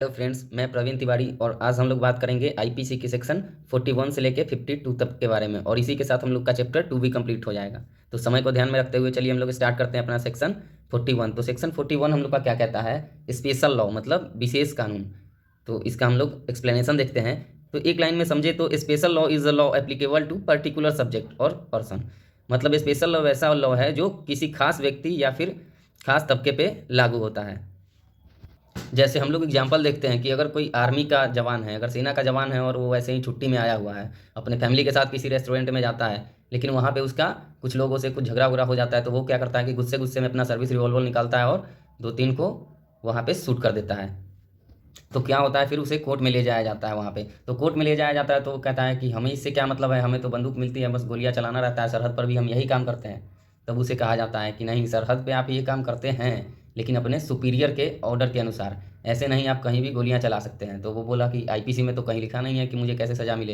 Hello friends, मैं प्रवीण तिवारी और आज हम लोग बात करेंगे आईपीसी के सेक्शन 41 से लेके 52 तक के बारे में और इसी के साथ हम लोग का चैप्टर 2 भी कंप्लीट हो जाएगा। तो समय को ध्यान में रखते हुए चलिए हम लोग स्टार्ट करते हैं अपना सेक्शन 41। तो सेक्शन 41 हम लोग का क्या कहता है? स्पेशल लॉ मतलब विशेष कानून। तो इसका हम लोग एक्सप्लेनेशन देखते हैं। तो एक लाइन में समझे तो special law is a law applicable to particular subject और पर्सन। मतलब स्पेशल लॉ वैसा लॉ है जो किसी खास व्यक्ति या फिर खास तबके पे लागू होता है। जैसे हम लोग एग्जांपल देखते हैं कि अगर कोई आर्मी का जवान है, अगर सेना का जवान है और वो वैसे ही छुट्टी में आया हुआ है, अपने फैमिली के साथ किसी रेस्टोरेंट में जाता है, लेकिन वहाँ पे उसका कुछ लोगों से कुछ झगड़ा उगड़ा हो जाता है, तो वो क्या करता है कि गुस्से गुस्से में अपना सर्विस रिवॉल्वर निकालता है और दो तीन को वहाँ पे शूट कर देता है। तो क्या होता है, फिर उसे कोर्ट में ले जाया जाता है। वहाँ पे तो कोर्ट में ले जाया जाता है तो वो कहता है कि हमें इससे क्या मतलब है, हमें तो बंदूक मिलती है, बस गोलियाँ चलाना रहता है, सरहद पर भी हम यही काम करते हैं। तब उसे कहा जाता है कि नहीं, सरहद पे आप ये काम करते हैं लेकिन अपने सुपीरियर के ऑर्डर के अनुसार, ऐसे नहीं आप कहीं भी गोलियां चला सकते हैं। तो वो बोला कि आईपीसी में तो कहीं लिखा नहीं है कि मुझे कैसे सज़ा मिले।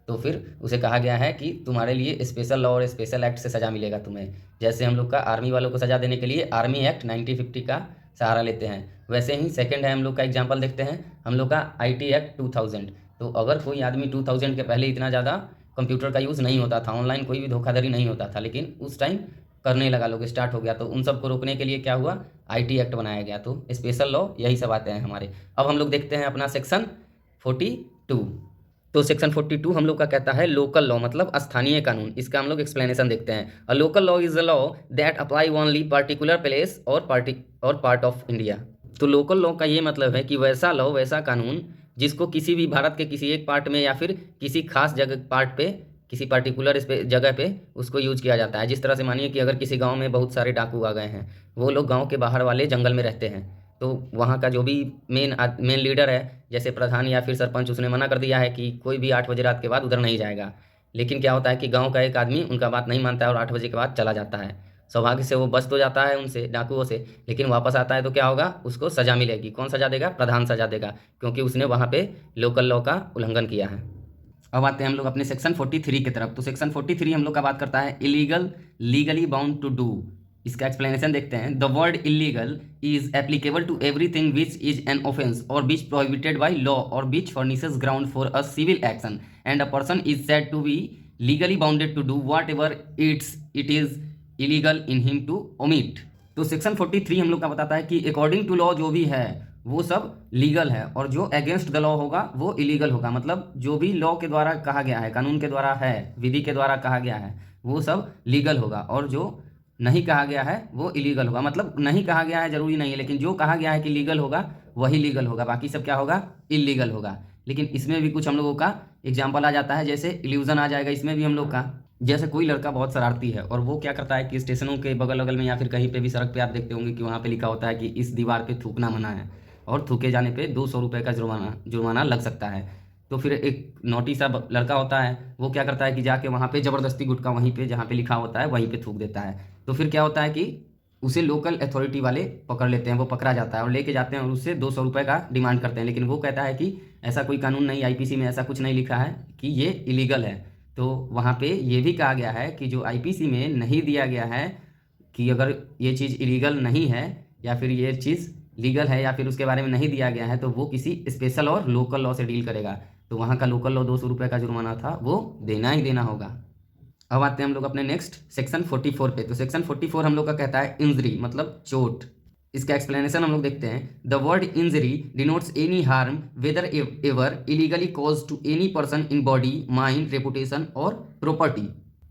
तो फिर उसे कहा गया है कि तुम्हारे लिए स्पेशल लॉ और स्पेशल एक्ट से सज़ा मिलेगा तुम्हें। जैसे हम लोग का आर्मी वालों को सज़ा देने के लिए आर्मी एक्ट 1950 का सहारा लेते हैं, वैसे ही सेकंड है हम लोग का एग्जांपल देखते हैं हम लोग का आईटी एक्ट 2000। तो अगर कोई आदमी 2000 के पहले इतना ज़्यादा कंप्यूटर का यूज़ नहीं होता था, ऑनलाइन कोई भी धोखाधड़ी नहीं होता था, लेकिन उस टाइम करने लगा, लोग स्टार्ट हो गया, तो उन सबको रोकने के लिए क्या हुआ, आईटी एक्ट बनाया गया। तो स्पेशल लॉ यही सब आते हैं हमारे। अब हम लोग देखते हैं अपना सेक्शन 42। तो सेक्शन 42 हम लोग का कहता है लोकल लॉ मतलब स्थानीय कानून। इसका हम लोग एक्सप्लेनेशन देखते हैं। A local law is a law that apply only particular place और पार्ट ऑफ इंडिया। तो लोकल लॉ का ये मतलब है कि वैसा लॉ, वैसा कानून जिसको किसी भी भारत के किसी एक पार्ट में या फिर किसी खास जगह पार्ट पे, किसी पर्टिकुलर इस पे जगह पे उसको यूज किया जाता है। जिस तरह से मानिए कि अगर किसी गांव में बहुत सारे डाकू आ गए हैं, वो लोग गांव के बाहर वाले जंगल में रहते हैं, तो वहाँ का जो भी मेन लीडर है, जैसे प्रधान या फिर सरपंच, उसने मना कर दिया है कि कोई भी 8 बजे रात के बाद उधर नहीं जाएगा। लेकिन क्या होता है कि गांव का एक आदमी उनका बात नहीं मानता है और 8 बजे के बाद चला जाता है। सौभाग्य से वो बच तो जाता है उनसे, डाकुओं से, लेकिन वापस आता है तो क्या होगा, उसको सजा मिलेगी। कौन सजा देगा? प्रधान सजा देगा, क्योंकि उसने वहाँ पे लोकल लॉ का उल्लंघन किया है। अब आते हैं हम लोग अपने सेक्शन 43 की तरफ। तो सेक्शन 43 हम लोग का बात करता है illegal legally bound to do. इसका एक्सप्लेनेशन देखते हैं। The word illegal is applicable to everything which is an offence और विच प्रोहिबिटेड बाय लॉ और which furnishes ground for a civil action and a person is said to be legally bounded to do whatever it is illegal in him to omit. तो section 43 हम लोग का बताता है कि according to law जो भी है वो सब लीगल है और जो अगेंस्ट द लॉ होगा वो इलीगल होगा। मतलब जो भी लॉ के द्वारा कहा गया है, कानून के द्वारा है, विधि के द्वारा कहा गया है, वो सब लीगल होगा और जो नहीं कहा गया है वो इलीगल होगा। मतलब नहीं कहा गया है जरूरी नहीं है, लेकिन जो कहा गया है कि लीगल होगा वही लीगल होगा, बाकी सब क्या होगा, इलीगल होगा। लेकिन इसमें भी कुछ हम लोगों का एग्जाम्पल आ जाता है, जैसे इल्यूजन आ जाएगा इसमें भी हम लोग का। जैसे कोई लड़का बहुत शरारती है और वो क्या करता है कि स्टेशनों के बगल अगल में या फिर कहीं पे भी सड़क पे आप देखते होंगे कि वहाँ पे लिखा होता है कि इस दीवार पे थूकना मना है और थूके जाने पे 200 रुपये का जुर्माना जुर्माना लग सकता है। तो फिर एक नोटी सा लड़का होता है, वो क्या करता है कि जाके वहाँ पे ज़बरदस्ती गुटखा वहीं पे जहाँ पे लिखा होता है वहीं पे थूक देता है। तो फिर क्या होता है कि उसे लोकल अथॉरिटी वाले पकड़ लेते हैं, वो पकड़ा जाता है और लेके जाते हैं और उससे 200 रुपये का डिमांड करते हैं। लेकिन वो कहता है कि ऐसा कोई कानून नहीं, आईपीसी में ऐसा कुछ नहीं लिखा है कि ये इलीगल है। तो वहाँ पे ये भी कहा गया है कि जो आईपीसी में नहीं दिया गया है कि अगर ये चीज़ इलीगल नहीं है या फिर ये चीज़ लीगल है या फिर उसके बारे में नहीं दिया गया है, तो वो किसी स्पेशल और लोकल लॉ से डील करेगा। तो वहाँ का लोकल लॉ 200 रुपये का जुर्माना था, वो देना ही देना होगा। अब आते हैं हम लोग अपने नेक्स्ट सेक्शन 44 पे। तो सेक्शन 44 हम लोग का कहता है इंजरी मतलब चोट। इसका एक्सप्लेनेशन हम लोग देखते हैं। The word injury denotes any harm whatever illegally caused to any person in body mind reputation और प्रॉपर्टी।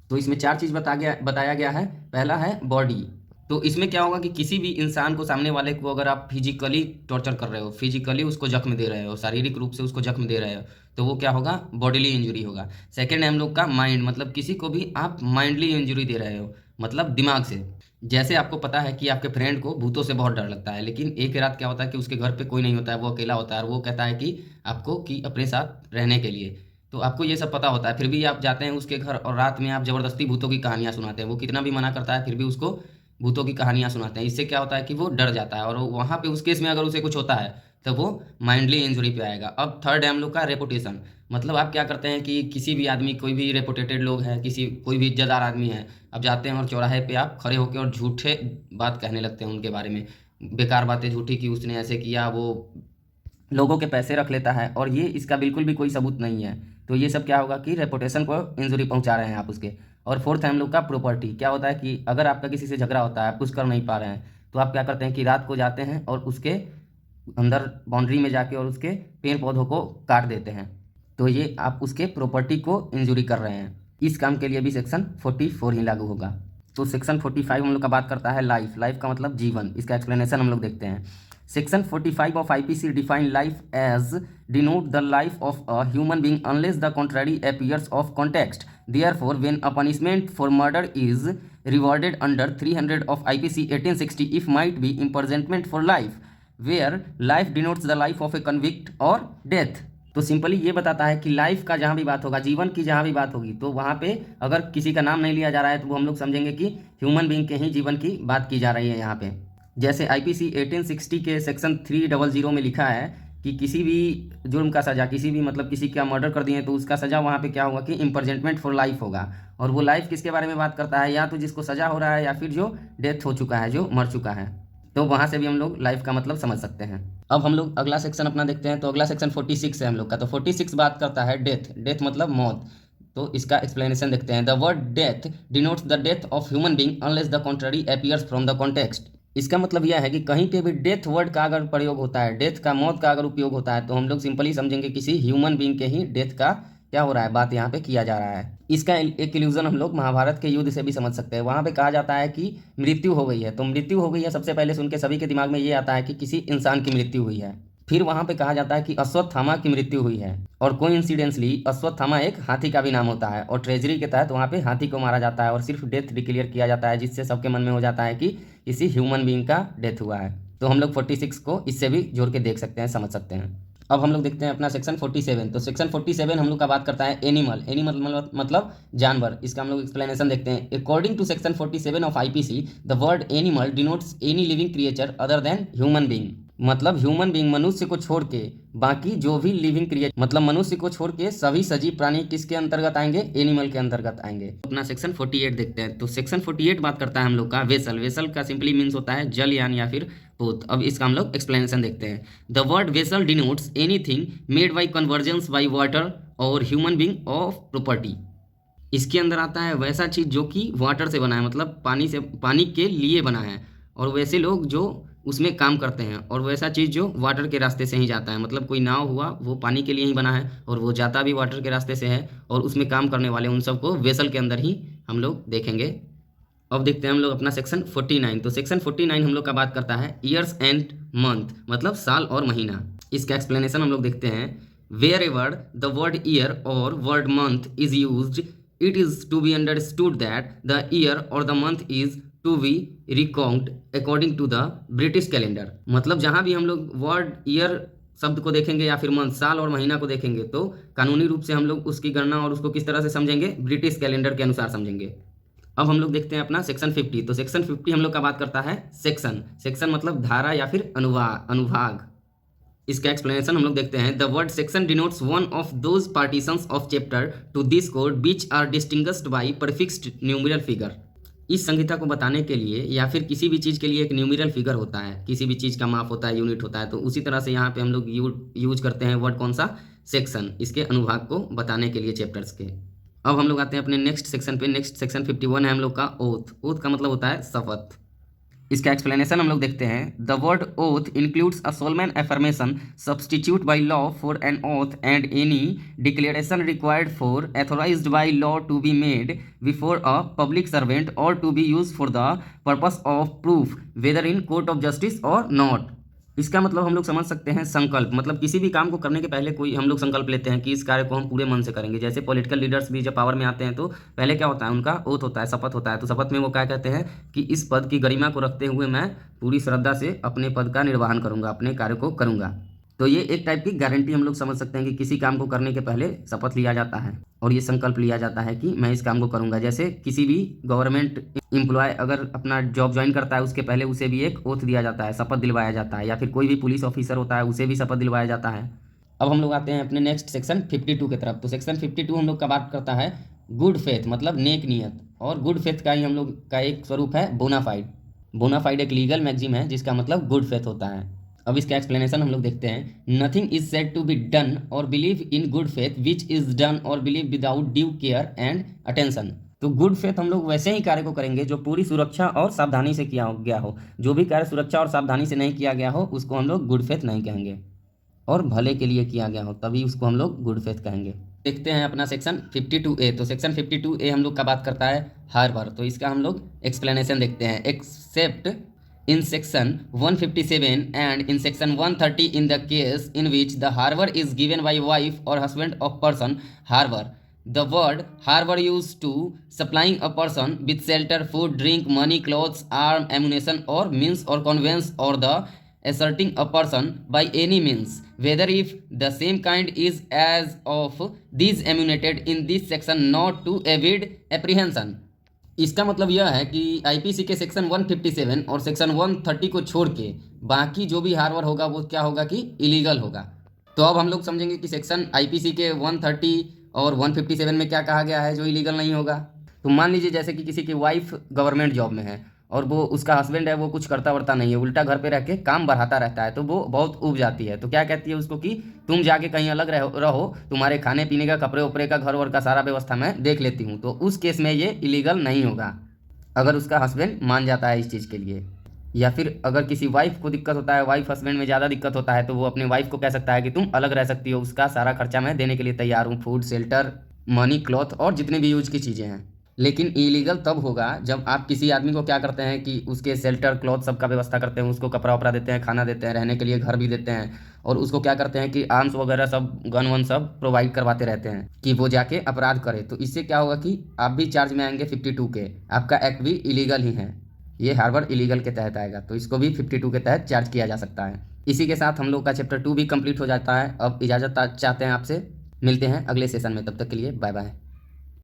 तो इसमें 4 चीज़ बताया गया है। पहला है बॉडी। तो इसमें क्या होगा कि किसी भी इंसान को, सामने वाले को अगर आप फिजिकली टॉर्चर कर रहे हो, फिजिकली उसको जख्म दे रहे हो, शारीरिक रूप से उसको जख्म दे रहे हो, तो वो क्या होगा, बॉडीली इंजरी होगा। सेकेंड है हम लोग का माइंड, मतलब किसी को भी आप माइंडली इंजरी दे रहे हो, मतलब दिमाग से। जैसे आपको पता है कि आपके फ्रेंड को भूतों से बहुत डर लगता है, लेकिन एक रात क्या होता है कि उसके घर पे कोई नहीं होता है, वो अकेला होता है और वो कहता है कि आपको कि अपने साथ रहने के लिए। तो आपको ये सब पता होता है, फिर भी आप जाते हैं उसके घर और रात में आप ज़बरदस्ती भूतों की कहानियाँ सुनाते हैं। वो कितना भी मना करता है फिर भी उसको भूतों की कहानियाँ सुनाते हैं। इससे क्या होता है कि वो डर जाता है और वहाँ पे उस केस में अगर उसे कुछ होता है तो वो माइंडली इंजरी पे आएगा। अब थर्ड है हम लोग का रेपुटेशन। मतलब आप क्या करते हैं कि किसी भी आदमी, कोई भी रेपुटेटेड लोग हैं, किसी कोई भी इज्जतदार आदमी है, अब जाते हैं और चौराहे पे आप खड़े होकर और झूठे बात कहने लगते हैं उनके बारे में, बेकार बातें झूठी कि उसने ऐसे किया, वो लोगों के पैसे रख लेता है और ये इसका बिल्कुल भी कोई सबूत नहीं है, तो ये सब क्या होगा कि रेपुटेशन को इंजुरी पहुंचा रहे हैं आप उसके। और फोर्थ है हम लोग का प्रॉपर्टी। क्या होता है कि अगर आपका किसी से झगड़ा होता है, आप कुछ कर नहीं पा रहे हैं, तो आप क्या करते हैं कि रात को जाते हैं और उसके अंदर बाउंड्री में जाके और उसके पेड़ पौधों को काट देते हैं, तो ये आप उसके प्रॉपर्टी को इंजुरी कर रहे हैं। इस काम के लिए भी सेक्शन 44 ही लागू होगा। तो सेक्शन 45 हम लोग का बात करता है लाइफ। लाइफ का मतलब जीवन, इसका एक्सप्लेनेशन हम लोग देखते हैं। Section 45 of IPC define life as denote the life of a human being unless the contrary appears of context. Therefore when a punishment for murder is rewarded under 300 of IPC 1860 if might be imprisonment for life where life denotes the life of a convict और death. तो simply ये बताता है कि life का जहाँ भी बात होगा, जीवन की जहाँ भी बात होगी, तो वहाँ पे अगर किसी का नाम नहीं लिया जा रहा है तो वो हम लोग समझेंगे कि ह्यूमन बीइंग के ही जीवन की बात की जा रही है यहाँ पे। जैसे आईपीसी 1860 के सेक्शन 300 में लिखा है कि किसी भी जुर्म का सज़ा, किसी भी मतलब किसी का मर्डर कर दिए तो उसका सज़ा वहाँ पे क्या होगा कि इम्प्रिजनमेंट फॉर लाइफ होगा। और वो लाइफ किसके बारे में बात करता है, या तो जिसको सज़ा हो रहा है या फिर जो डेथ हो चुका है, जो मर चुका है। तो वहाँ से भी हम लोग लाइफ का मतलब समझ सकते हैं। अब हम लोग अगला सेक्शन अपना देखते हैं। तो अगला सेक्शन 46 है हम लोग का। तो 46 बात करता है डेथ। डेथ मतलब मौत। तो इसका एक्सप्लेनेशन देखते हैं। The word death denotes the death of human being unless the contrary appears from the context. इसका मतलब यह है कि कहीं पे भी डेथ वर्ड का अगर प्रयोग होता है, डेथ का, मौत का अगर उपयोग होता है, तो हम लोग सिंपली समझेंगे किसी ह्यूमन बीइंग के ही डेथ का क्या हो रहा है, बात यहाँ पे किया जा रहा है। इसका एक इल्यूजन हम लोग महाभारत के युद्ध से भी समझ सकते हैं। वहाँ पे कहा जाता है कि मृत्यु हो गई है, तो मृत्यु हो गई है सबसे पहले सुन के सभी के दिमाग में ये आता है कि किसी इंसान की मृत्यु हुई है। फिर वहाँ पे कहा जाता है कि अश्वत्थामा की मृत्यु हुई है, और कोइंसिडेंसली अश्वत्थामा एक हाथी का भी नाम होता है, और ट्रेजरी के तहत वहाँ पे हाथी को मारा जाता है और सिर्फ डेथ डिक्लेयर किया जाता है, जिससे सबके मन में हो जाता है कि किसी ह्यूमन बीइंग का डेथ हुआ है। तो हम लोग 46 को इससे भी जोड़ के देख सकते हैं, समझ सकते हैं। अब हम लोग देखते हैं अपना सेक्शन 47। तो सेक्शन 47 हम लोग का बात करता है एनिमल। एनिमल मतलब जानवर। इसका हम लोग एक्सप्लेनेशन देखते हैं। According to section 47 of IPC the word animal denotes any living creature other than human being. मतलब ह्यूमन बीइंग मनुष्य को छोड़ के बाकी जो भी लिविंग क्रिएचर, मतलब मनुष्य को छोड़ के सभी सजीव प्राणी किसके अंतर्गत आएंगे, एनिमल के अंतर्गत आएंगे। अपना सेक्शन 48 देखते हैं। तो सेक्शन 48 बात करता है हम लोग का वेसल। वेसल का सिंपली मीन्स होता है जलयान या फिर पोत। अब इसका हम लोग एक्सप्लेनेशन देखते हैं। The word vessel denotes anything made by convergence by water और ह्यूमन बीइंग ऑफ प्रॉपर्टी। इसके अंदर आता है वैसा चीज़ जो कि वाटर से बना है, मतलब पानी के लिए बना है, और वैसे लोग जो उसमें काम करते हैं, और वैसा चीज़ जो वाटर के रास्ते से ही जाता है। मतलब कोई नाव हुआ वो पानी के लिए ही बना है और वो जाता भी वाटर के रास्ते से है, और उसमें काम करने वाले उन सबको वेसल के अंदर ही हम लोग देखेंगे। अब देखते हैं हम लोग अपना सेक्शन 49। तो सेक्शन 49 हम लोग का बात करता है ईयर्स एंड मंथ, मतलब साल और महीना। इसका एक्सप्लेनेशन हम लोग देखते हैं। Wherever the word year और word month is used it is to be understood that the year और the month is to be reckoned according to the British calendar. मतलब जहाँ भी हम लोग वर्ड ईयर शब्द को देखेंगे या फिर मंथ, साल और महीना को देखेंगे, तो कानूनी रूप से हम लोग उसकी गणना और उसको किस तरह से समझेंगे, ब्रिटिश कैलेंडर के अनुसार समझेंगे। अब हम लोग देखते हैं अपना सेक्शन 50। तो सेक्शन 50 हम लोग का बात करता है सेक्शन। सेक्शन मतलब धारा या फिर अनुभाग। इसका एक्सप्लेनेशन हम लोग देखते हैं। The word section denotes one of those partitions of chapter to this code which are distinguished by prefixed numeral figure. इस संहिता को बताने के लिए या फिर किसी भी चीज़ के लिए एक न्यूमेरल फिगर होता है, किसी भी चीज़ का माप होता है, यूनिट होता है। तो उसी तरह से यहाँ पे हम लोग यूज करते हैं वर्ड कौन सा, सेक्शन, इसके अनुभाग को बताने के लिए चैप्टर्स के। अब हम लोग आते हैं अपने नेक्स्ट सेक्शन पे। नेक्स्ट सेक्शन 51 है हम लोग का ओथ। ओथ का मतलब होता है शपथ। इसका एक्सप्लेनेशन हम लोग देखते हैं। The word oath includes a solemn affirmation substitute by law for an oath and any declaration required for authorised by law to be made before a public servant और to be use for the purpose of proof whether in court of justice और not. इसका मतलब हम लोग समझ सकते हैं संकल्प। मतलब किसी भी काम को करने के पहले कोई हम लोग संकल्प लेते हैं कि इस कार्य को हम पूरे मन से करेंगे। जैसे पॉलिटिकल लीडर्स भी जब पावर में आते हैं तो पहले क्या होता है, उनका ओथ होता है, शपथ होता है। तो शपथ में वो क्या कहते हैं कि इस पद की गरिमा को रखते हुए मैं पूरी श्रद्धा से अपने पद का निर्वहन करूंगा, अपने कार्य को करूंगा। तो ये एक टाइप की गारंटी हम लोग समझ सकते हैं कि किसी काम को करने के पहले शपथ लिया जाता है और ये संकल्प लिया जाता है कि मैं इस काम को करूंगा। जैसे किसी भी गवर्नमेंट एम्प्लॉय अगर अपना जॉब ज्वाइन करता है उसके पहले उसे भी एक ओथ दिया जाता है, शपथ दिलवाया जाता है, या फिर कोई भी पुलिस ऑफिसर होता है उसे भी शपथ दिलवाया जाता है। अब हम लोग आते हैं अपने नेक्स्ट सेक्शन 52 की तरफ। तो सेक्शन 52 हम लोग का बात करता है गुड फेथ, मतलब नेक नियत। और गुड फेथ का ही हम लोग का एक स्वरूप है बोनाफाइड। बोनाफाइड एक लीगल मैगजीम है जिसका मतलब गुड फेथ होता है। अब इसका एक्सप्लेनेशन हम लोग देखते हैं। Nothing is said to be done और believe in good faith which is done और believe without due care and attention. तो गुड फेथ हम लोग वैसे ही कार्य को करेंगे जो पूरी सुरक्षा और सावधानी से किया गया हो। जो भी कार्य सुरक्षा और सावधानी से नहीं किया गया हो उसको हम लोग गुड फेथ नहीं कहेंगे, और भले के लिए किया गया हो तभी उसको हम लोग गुड फेथ कहेंगे। देखते हैं अपना सेक्शन 52A। तो सेक्शन 52A हम लोग का बात करता है हार्बर। तो इसका हम लोग एक्सप्लेनेशन देखते हैं। Except in section 157 and in section 130 in the case in which the harbor is given by wife or husband of person harbor. The word harbor used to supplying a person with shelter, food, drink, money, clothes, arm, ammunition or means or conveyance or the asserting a person by any means, whether if the same kind is as of these enumerated in this section, not to evade apprehension. इसका मतलब यह है कि IPC के section 157 और section 130 को छोड़ के बाकी जो भी हार्बर होगा वो क्या होगा कि इलीगल होगा। तो अब हम लोग समझेंगे कि सेक्शन आईपीसी के 130 और 157 में क्या कहा गया है जो इलीगल नहीं होगा। तो मान लीजिए जैसे कि किसी की वाइफ गवर्नमेंट जॉब में है और वो उसका हस्बैंड है वो कुछ करता वर्ता नहीं है, उल्टा घर पे रह के काम बढ़ाता रहता है, तो वो बहुत ऊब जाती है। तो क्या कहती है उसको कि तुम जाके कहीं अलग रहो, तुम्हारे खाने पीने का, कपड़े उपड़े का, घर वर का सारा व्यवस्था मैं देख लेती हूँ। तो उस केस में ये इलीगल नहीं होगा अगर उसका हस्बैंड मान जाता है इस चीज़ के लिए। या फिर अगर किसी वाइफ को दिक्कत होता है, वाइफ हस्बैंड में ज़्यादा दिक्कत होता है, तो वो अपने वाइफ को कह सकता है कि तुम अलग रह सकती हो, उसका सारा खर्चा मैं देने के लिए तैयार हूँ, फूड, शेल्टर, मनी, क्लॉथ और जितने भी यूज की चीज़ें हैं। लेकिन इलीगल तब होगा जब आप किसी आदमी को क्या करते हैं कि उसके शेल्टर, क्लॉथ सबका व्यवस्था करते हैं, उसको कपड़ा वपड़ा देते हैं, खाना देते हैं, रहने के लिए घर भी देते हैं, और उसको क्या करते हैं कि आर्म्स वगैरह सब, गन वन सब प्रोवाइड करवाते रहते हैं कि वो जाके अपराध करे। तो इससे क्या होगा कि आप भी चार्ज में आएंगे 52 के, आपका एक्ट भी इलीगल ही है, ये हार्बर इलीगल के तहत आएगा, तो इसको भी 52 के तहत चार्ज किया जा सकता है। इसी के साथ हम लोग का चैप्टर 2 भी कंप्लीट हो जाता है। अब इजाज़त चाहते हैं आपसे, मिलते हैं अगले सेशन में, तब तक के लिए बाय बाय।